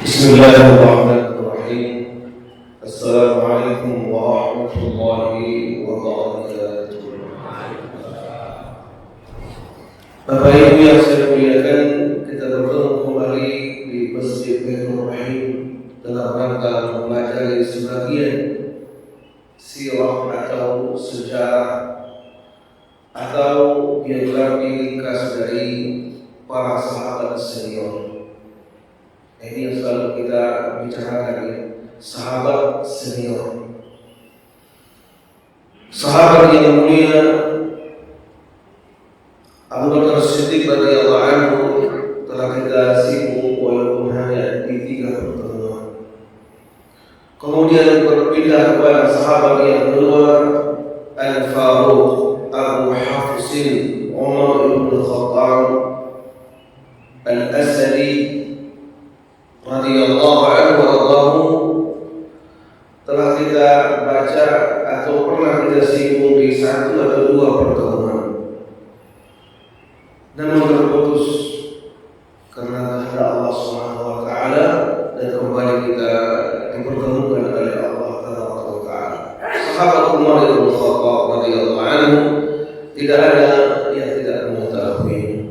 Bismillahirrahmanirrahim. Assalamualaikum warahmatullahi wabarakatuh. Bapak Ibu yang saya muliakan, kita bertemu kembali di Masjid Baitur Rahim dalam rangka mempelajari sebagian sirah atau sejarah atau biografi ringkas dari para sahabat senior. Ini yang selalu kita bicarakan, ya, sahabat senior. Sahabat yang mulia Abu Bakar Siddiq radhiyallahu anhu telah kita singgung walaupun hanya di 3 pertemuan. Kemudian berpindah kepada sahabat yang kedua, Al-Faruq Abu Hafsin Umar ibn Khattab Al-Asadi radhiyallahu anhu telah kita baca atau pernah kita singgung di 1 atau 2 pertemuan, namun terputus karena kehendak Allah Subhanahu wa taala dan kembali kita dipertemukan oleh Allah Taala. Sahabat Umar bin Khattab radhiyallahu anhu tidak ada yang tidak mengetahui,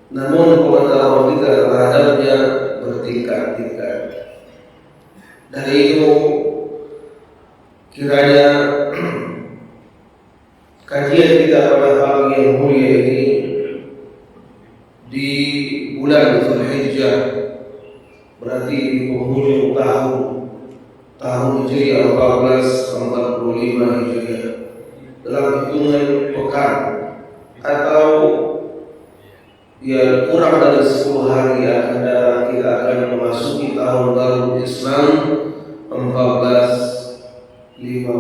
namun pengetahuan kita terhadapnya bertingkat-tingkat. Dari itu kiranya kajian kita pada pagi yang mulia ini di bulan Zulhijjah, berarti di penghujung tahun Hijriah 1445 Hijriah, dalam hitungan pekan atau ya kurang dari 10 hari akan datang kita akan memasuki tahun baru Islam 1446.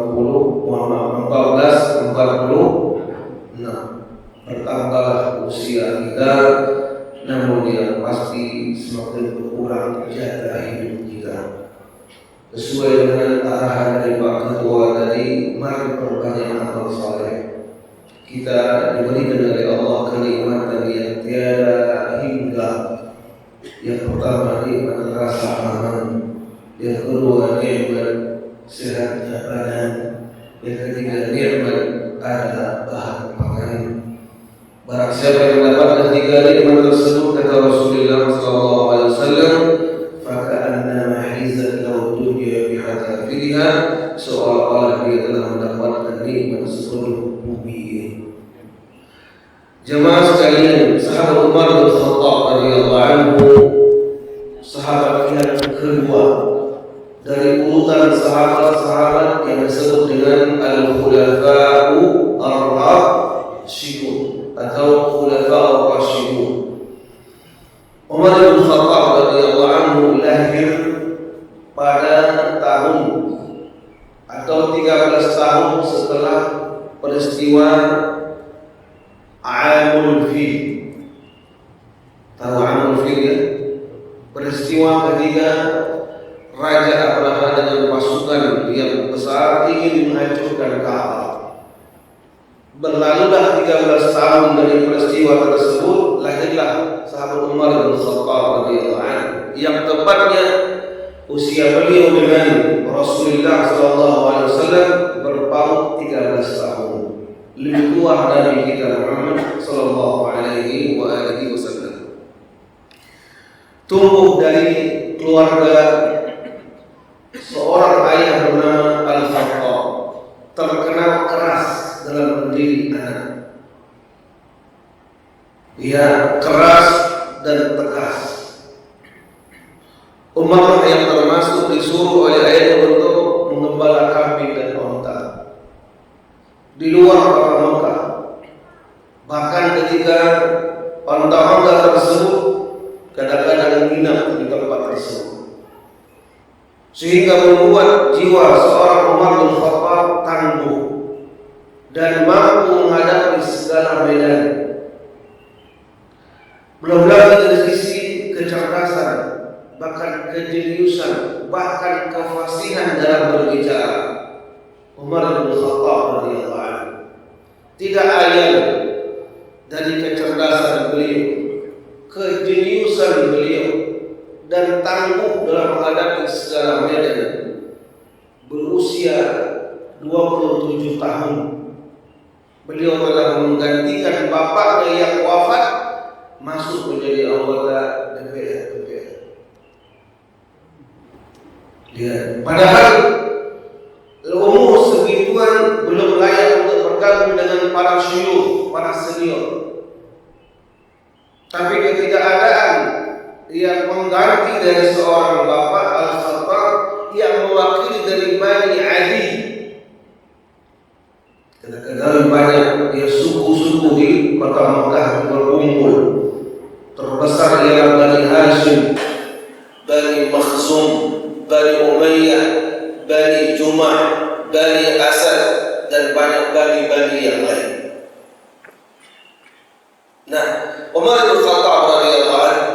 Bertambah usia kita, namun yang pasti semakin berkurang jatah hidup kita. Sesuai dengan arahan dari Pak Ketua tadi, mari perbanyak amal saleh. Kita diberikan oleh Allah kenikmatan yang tiada hingga. Yang pertama nikmat rasa aman, yang kedua nikmat sehat badan, yang ketiga nikmat ada bahan pangan. Barang siapa yang mendapatkan 3 nikmat tersebut, kata Rasulullah SAW, faka'annama hizat lahu dunya bihadzafiriha, seolah-olah dia telah mendapatkan nikmat seluruh bumi. Jemaah sekalian, sahabat Umar bin Khattab radhiyallahu anhu, sahabat yang kedua dari urutan sahabat-sahabat yang disebut dengan Al-Khulafa'u Ar-Rasyidun atau Khulafa'u Ar-Rasyidun. Umar bin Khattab radhiyallahu anhu lahir pada tahun atau 13 tahun setelah peristiwa Amul Fil. Tahu Amul Fil, ya? Peristiwa ketika Raja Abraha dengan pasukan yang besar ingin menghancurkan Ka'bah. Berlalulah 13 tahun dari peristiwa tersebut, lahirlah sahabat Umar bin Khattab radhiyallahu anhu, yang tepatnya usia beliau dengan Rasulullah SAW berpaut 13 tahun. Lebih tua dari kita Muhammad sallallahu alaihi wasallam. Tumbuh dari keluarga seorang ayah bernama Al-Khattab, terkenal keras dalam mendidik anak. Ya, keras dan tegas. Umar yang termasuk disuruh oleh ayahnya untuk mengembala kambing dan unta di luar kota Mekah. Bahkan ketika unta-unta tersebut kadang-kadang menginap di tempat tersebut, sehingga membuat jiwa seorang Umar bin Khattab tangguh dan mampu menghadapi segala medan. Belum lagi dari sisi kecerdasan, bahkan kejeniusan, bahkan kefasihan dalam berbicara, Umar bin Khattab radhiyallahu anhu tidak ayal dari kecerdasan beliau, kejeniusan beliau, dan tangguh dalam menghadapi segala medan. Berusia 27 tahun, beliau telah menggantikan bapaknya yang wafat masuk menjadi anggota DPR. Padahal umur segituan belum layak untuk bergabung dengan para syuyukh, para senior. Tapi ketidakadaan yang mengganti dari seorang bapak Al-Khattab yang mewakili dari Bani Adi. Dari banyak dia suku-suku di kota Makkah berkumpul. Terbesar ialah Bani Hashim, Bani Makhzum, Bani Umayyah, Bani Jumah, Bani Asad, dan banyak bani-bani yang lain. Nah, Umar bin Khattab radhiyallahu anhu,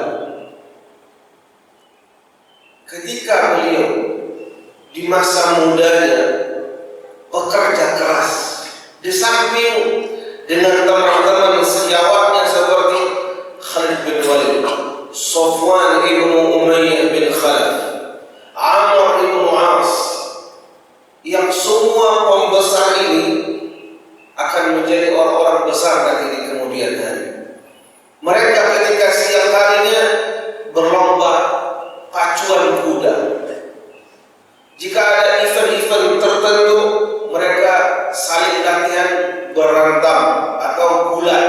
ketika beliau di masa mudanya bekerja keras, di samping dengan teman-teman sejawatnya seperti Khalid bin Walid, Sofwan ibn Umayyah bin Khalaf, Amr ibn As, yang semua pembesar ini akan menjadi orang-orang besar nanti di kemudian hari. Mereka ketika siang harinya berlomba pacuan kuda. Jika ada event-event tertentu, mereka saling latihan berantam atau gulat.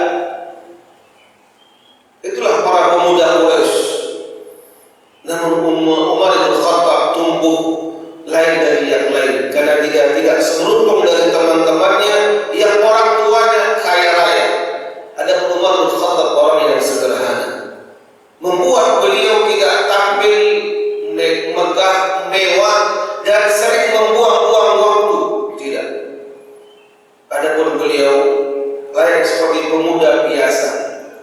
Itulah para pemuda Quraisy. Namun Umar bin Khattab tumbuh lain dari yang lain, karena tidak seberuntung dari teman-temannya yang orang tuanya kaya raya. Ada Umar bin Khattab orang yang sederhana, membuat beliau tidak tampil megah mewah dan sering membuang-buang waktu. Tidak. Adapun beliau layak seperti pemuda biasa,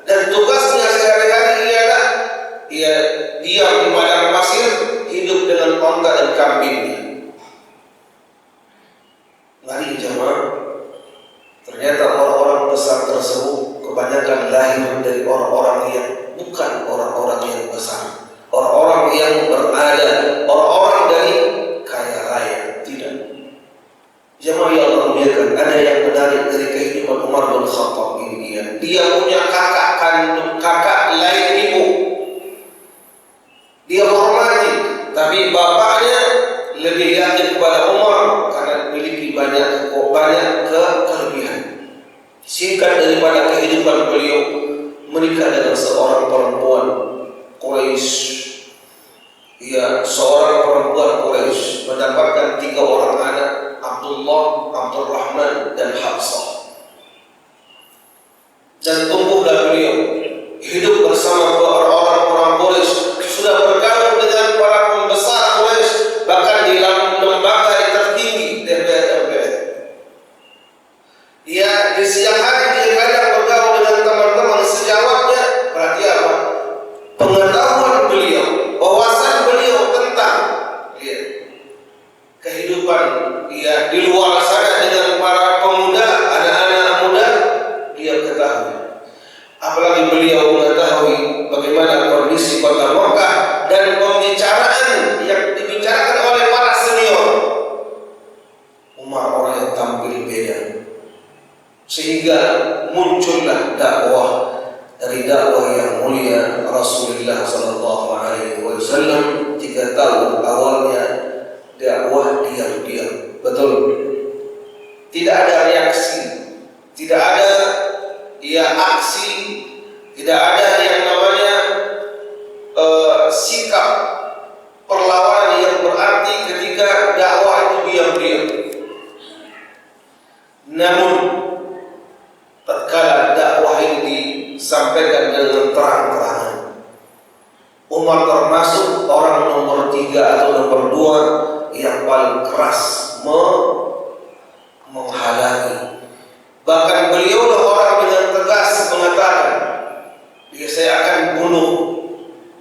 dan tugasnya sehari-hari ialah diam di padang pasir, hidup dengan onta dan kambingnya. Ngeri jemaah, ternyata orang-orang besar tersebut kebanyakan lahir dari orang-orang yang bukan orang-orang yang besar, orang-orang yang berada, orang-orang dari kaya raya. Tidak. Jemaah yang Allah muliakan, ada yang menarik dari kehidupan Umar bin Khattab ini. Dia punya kakak kandung, kakak lain ibu. Dia hormati, tapi bapaknya lebih yakin kepada Umar karena memiliki banyak kelebihan. Singkat daripada kehidupan beliau, menikah dengan seorang perempuan Quraisy. Seorang perempuan Quraisy mendapatkan 3 orang anak, Abdullah, Abdurrahman, dan Hafsah. Dan tumbuhlah beliau hidup bersama orang-orang Quraisy, sudah bergabung dengan para pembesar Quraisy, bahkan di lembaga yang tertinggi DPR. Di siang hari dia kadang bergaul dengan teman-teman sejawatnya. Berarti apa? Pengetahuan beliau, wawasan beliau tentang kehidupan di luar sana dengan para pemuda, anak-anak muda, dia ketahui. Apalagi beliau mengetahui bagaimana kondisi kota Makkah dan pembicaraan yang dibicarakan oleh para senior. Umar orang yang tampil beda, sehingga muncullah dakwah dari dakwah yang mulia Rasulullah sallallahu alaihi wasallam. 3 tahun awalnya dakwah diam-diam, betul. Tidak ada reaksi, tidak ada aksi, tidak ada yang namanya sikap perlawanan yang berarti ketika dakwah itu diam-diam. Namun tatkala dakwah ini disampaikan dengan terang-terangan, Umar termasuk orang nomor 3 atau nomor 2 yang paling keras menghalangi. Bahkan beliaulah orang dengan tegas mengatakan, saya akan bunuh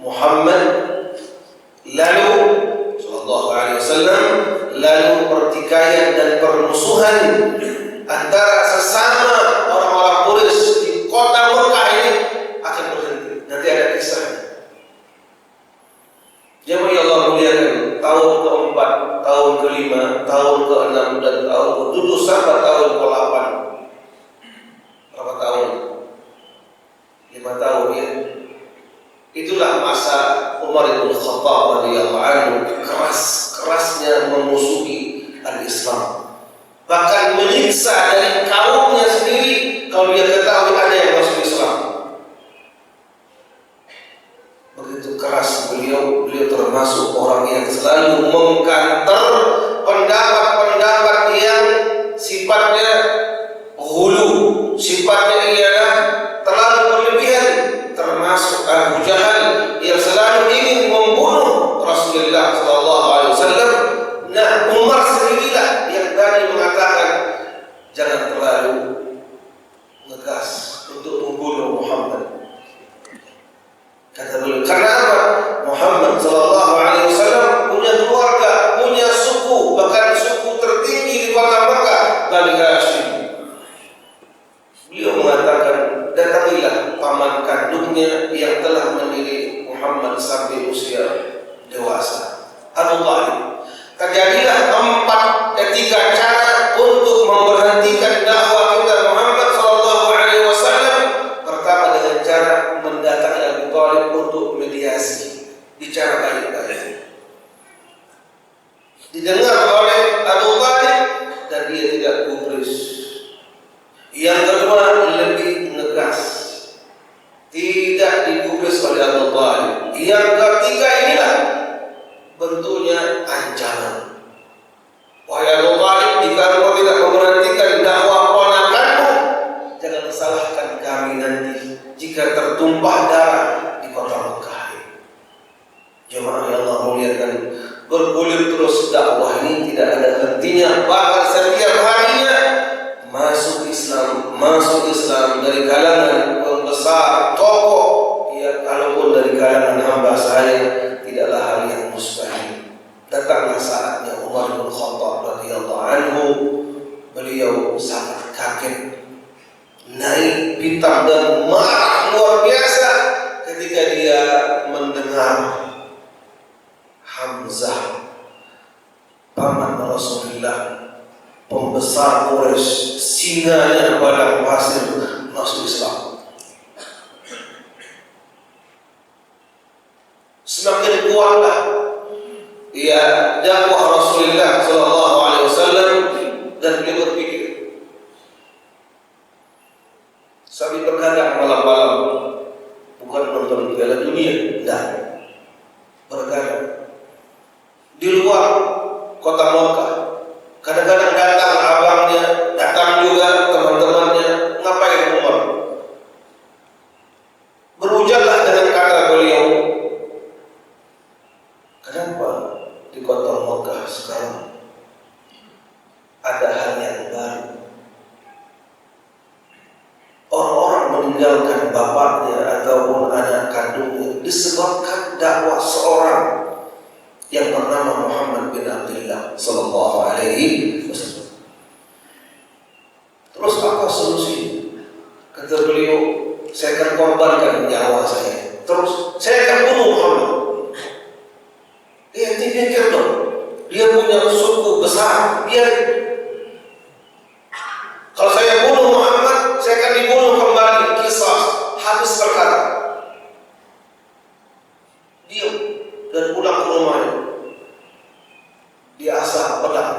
Muhammad, lalu sallallahu alaihi wasallam, lalu pertikaian dan permusuhan antara sesama orang-orang Quraisy di kota Makkah ini akan berhenti. Nanti ada kisahnya. tahun keempat, tahun kelima, tahun keenam, dan tahun ke-7 sampai tahun ke-8. Berapa tahun? 5 tahun ya. Itulah masa Umar bin Khattab radhiyallahu anhu, kerasnya memusuhi al-Islam, bahkan menyiksa dari kaumnya sendiri kalau dia ketahui ada yang masuk Islam. Begitu keras beliau termasuk orang yang selalu mengkanter pendapat-pendapat yang sifatnya hulu, sifatnya ialah terlalu berlebihan, termasuk Abu Jahal yang selalu ingin membunuh Rasulullah SAW. Nah, Umar sendirilah yang tadi mengatakan jangan terlalu ngegas untuk membunuh Muhammad. Kata beliau, karena apa? Muhammad SAW punya keluarga, punya suku, bahkan suku tertinggi di kota Makkah, Bani Hashim. Beliau mengatakan, datangilah paman kandungnya yang telah mendidik Muhammad sampai usia dewasa, Abu Talib. Terjadilah 3 cara untuk memberhentikan dakwah kita Muhammad SAW. Pertama, dengan cara mendatangi Abu Talib untuk mediasi, bicara baik-baik. Didengar oleh Abu Talib dan dia tidak gubris. Yang kedua, lebih ngegas, tidak digubris oleh Abu Talib. Yang ketiga inilah bentuknya ancaman. Wahai Abu Talib, jika engkau tidak memberhentikan dakwah ponakanmu, jangan salahkan kami nanti jika tertumpah darah di kota Mekah. Jemaah yang Allah muliakan, bergulir terus dakwah ini tidak ada hentinya, bahkan setiap harinya masuk Islam dari kalangan pembesar tokoh, ya kalaupun dari kalangan hamba saya tidaklah hal yang mustahil. Datanglah saatnya Umar bin Khattab radhiyallahu anhu, beliau sangat kaget, naik pitam dan marah luar biasa ketika dia mendengar Hamzah, paman Rasulullah, pembesar Quraisy, singanya padang pasir, masuk Islam. Semakin kuatlah dakwah Rasulullah SAW, dan beliau berpikir sambil bergadang malam-malam, bukan nonton Piala Dunia, dan bergadang di luar kota Makkah. Kadang-kadang datang abangnya, datang juga teman-temannya. Ngapain Umar? Berujarlah dengan kata beliau, kenapa di kota Makkah sekarang ada hal yang baru? Orang-orang meninggalkan bapaknya ataupun anak kandungnya disebabkan dakwah seorang yang bernama Muhammad bin Abdullah sallallahu alaihi wasallam. Terus apa solusi? Kata beliau, saya akan korbankan nyawa saya. Terus saya akan bunuh Muhammad. Dia pikir dong, dia punya suku besar. Kalau saya bunuh Muhammad, saya akan dibunuh kembali. Kisah habis perkara. Diam dan pulang ke rumahnya. Dia asah pedang.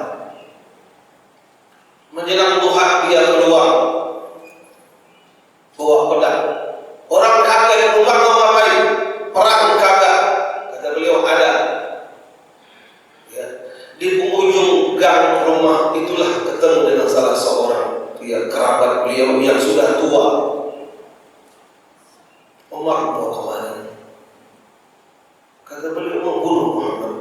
Menjelang duha dia keluar bawa pedang. Orang kaget, Umar mau ngapain? Perang kagak? Kata beliau, ada. Ya. Di penghujung gang rumah itulah ketemu dengan salah seorang kerabat beliau yang sudah tua. Umar mau kemana? Kata beliau, membunuh Muhammad.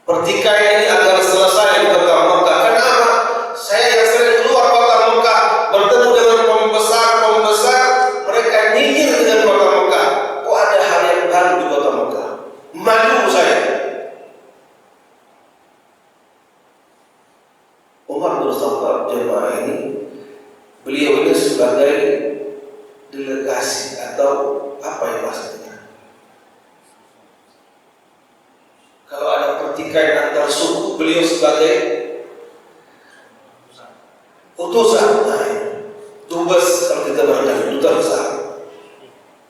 Pertikaian ini agar selesai di kota Makkah. Kenapa? Saya yang sering keluar kota Makkah bertemu dengan pembesar, mereka nyinyir dengan kota Makkah. Kok ada hal yang baru di kota Makkah? Malu saya. Umar bin Khattab jemaah ini, beliau ini sebagai delegasi atau apa yang maksudnya? Kalau ada pertikaian antar suku, beliau sebagai utusan, dubes kalau kita berkata duta besar.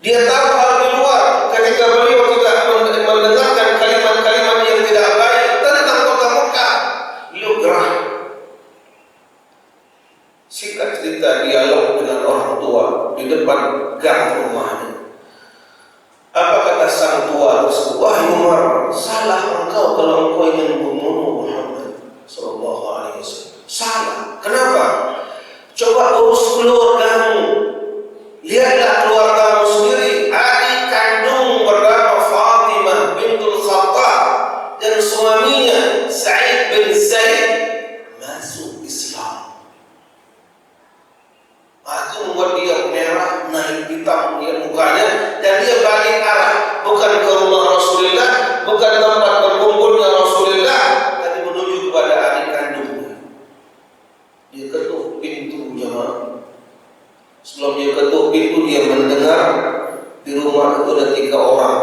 Dia tahu hal di luar. Ketika beliau tidak mendengarkan kalimat-kalimat yang tidak baik tentang kota Mekah, beliau gerah. Singkat cerita, dialog dengan orang tua di depan gang rumahnya. Apa kata sang tua tersebut? Wahai Umar, salah engkau kalau engkau ingin membunuh Muhammad sallallahu alaihi wasallam. Salah. Kenapa? Coba urus keluargamu. Lihatlah keluargamu sendiri. Adik kandung bernama Fatimah bintul Khattab dan suaminya Sa'id bin Zaid masuk Islam. Itu membuat dia merah, naik hitam dia mukanya, dan dia balik arah bukan ke rumah Rasulullah, bukan tempat berkumpulnya Rasulullah, tapi menuju kepada adik kandungnya. Dia ketuk pintu jemaah. Sebelum dia ketuk pintu, dia mendengar di rumah itu ada 3 orang.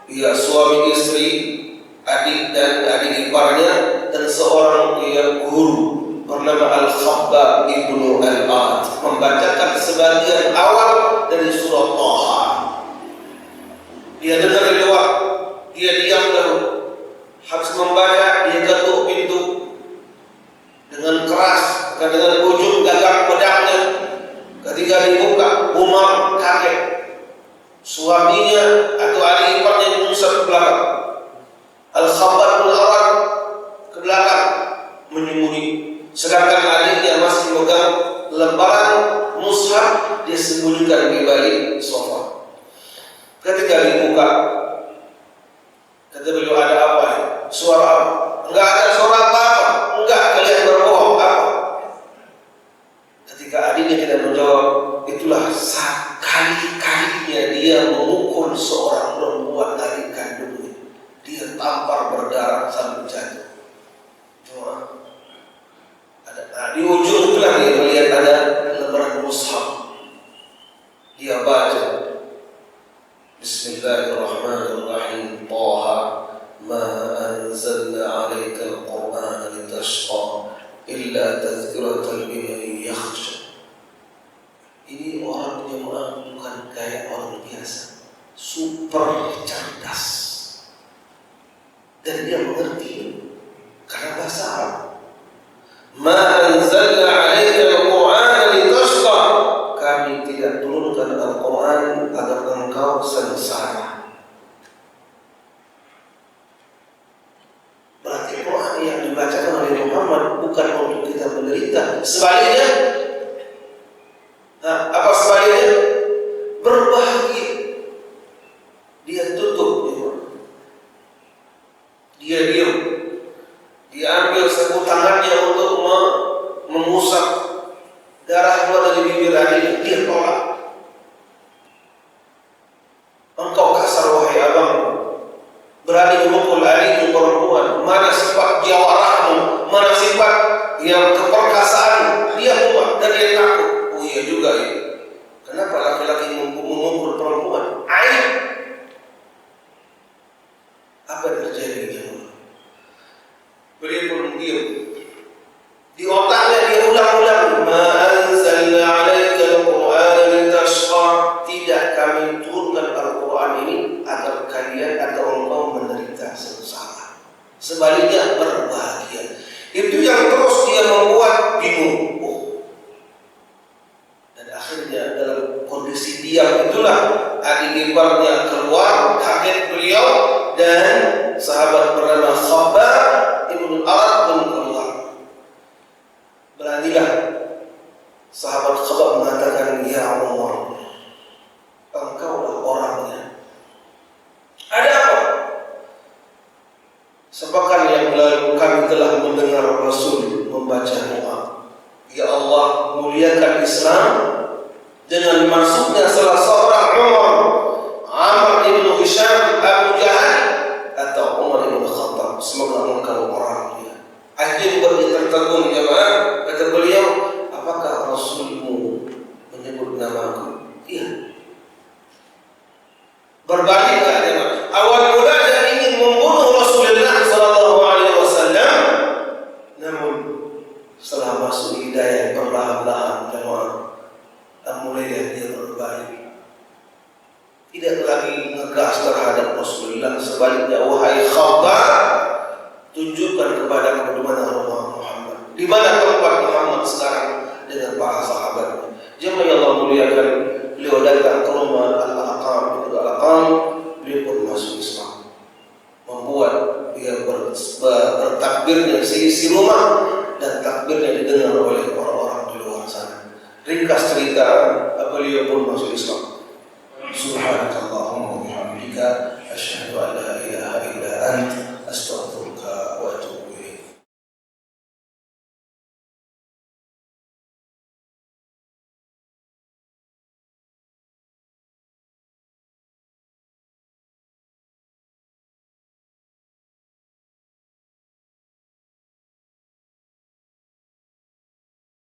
Dia suami istri, adik dan adik iparnya, dan seorang dia guru bernama Al-Khabbab ibnu Al-Arad membacakan sebagian awal dari surah Thaha. Dia dengar di luar, dia diam dulu. Habis membaca, dia ketuk pintu dengan keras, dengan ujung gagang pedangnya. Ketika dibuka, Umar kaget. Suaminya atau adik iparnya mengusap ke belakang. Al-Khabbab bin Al-Arad ke belakang menyembunyi. Sedangkan adiknya masih memegang lembaran mushaf, dia sembunyikan di balik sofa. Ketika dibuka, kata beliau, ada apa? Suara apa? Enggak ada suara apa-apa. Enggak, kalian berbohong apa? Ketika adiknya tidak menjawab, itulah sekali-kalinya dia memukul seorang perempuan adik kandungnya. Dia tampar berdarah sampai jatuh. Cuma di ujung itulah dia melihat ada lembaran mushaf. Dia baca, Bismillahirrahmanirrahim. Thaha ma anzalna 'alaika al-Qur'ana litashqa illa tadhkiratan liman yakhsha. Ini orang jemaah bukan kayak orang biasa, super cerdas, dan dia mengerti karena bahasa Arab. Ma anzalna 'alaika al-Qur'ana litashqa. Kami tidak turunkan Al-Quran agar engkau sengsara. Berarti Quran yang dibacakan oleh Muhammad bukan untuk kita menderita. Sebaliknya, apa sebaliknya? Berbahagia. Dia tutup, dia diam. Dia ambil sapu tangannya untuk mengusap darah keluar dari bibir adiknya. Dia tolak. Engkau kasar wahai abang, berani memukul adikmu perempuan. Mana sifat jawarahmu, mana sifat yang keperkasaan. Dia kuat dan dia takut. Oh iya juga ya. Kenapa laki-laki memukul perempuan? Aib. Apa yang terjadi? Beliau pun diam. Di otaknya dia ulang-ulang, ma anzalna 'alaika al-Qur'ana litashqa. Tidak kami turunkan Al-Quran ini agar kalian atau engkau menderita sengsara. Sebaliknya berbahagia. Itu yang terus dia membuat bingung. Dan akhirnya dalam kondisi diam itulah adik iparnya keluar, kaget beliau, dan sahabat bernama Khabbab ibnu Al-Arad pun keluar. Beranilah sahabat Khabbab mengatakan, ya Umar, engkaulah orangnya. Ada apa? Sepekan yang lalu kami telah mendengar Rasul membaca doa, ya Allah, muliakan Islam dengan masuknya salah seorang Umar, Amr ibn Hisham, Abu Jahal, atau Umar ibn Khattab. Semoga engkau orangnya. Akhirnya bagi tertegun jemaah, kata beliau, apakah Rasulmu menyebut namaku? Iya. Berbalik jemaah. Awal mula dia ingin membunuh Rasulullah SAW. bilang sebaliknya, wahai Khabbab, tunjukkan kepada aku di mana rumah Muhammad, di mana tempat Muhammad sekarang dengan para sahabatnya. Jemaah yang Allah muliakan, beliau datang ke rumah Al-Aqam, beliau pun masuk Islam, membuat dia bertakbirnya seisi rumah dan takbirnya didengar oleh orang-orang di luar sana. Ringkas cerita, beliau pun masuk Islam. Subhanakallahumma wa bihamdika, asyhadu an la ilaha illa anta, astaghfiruka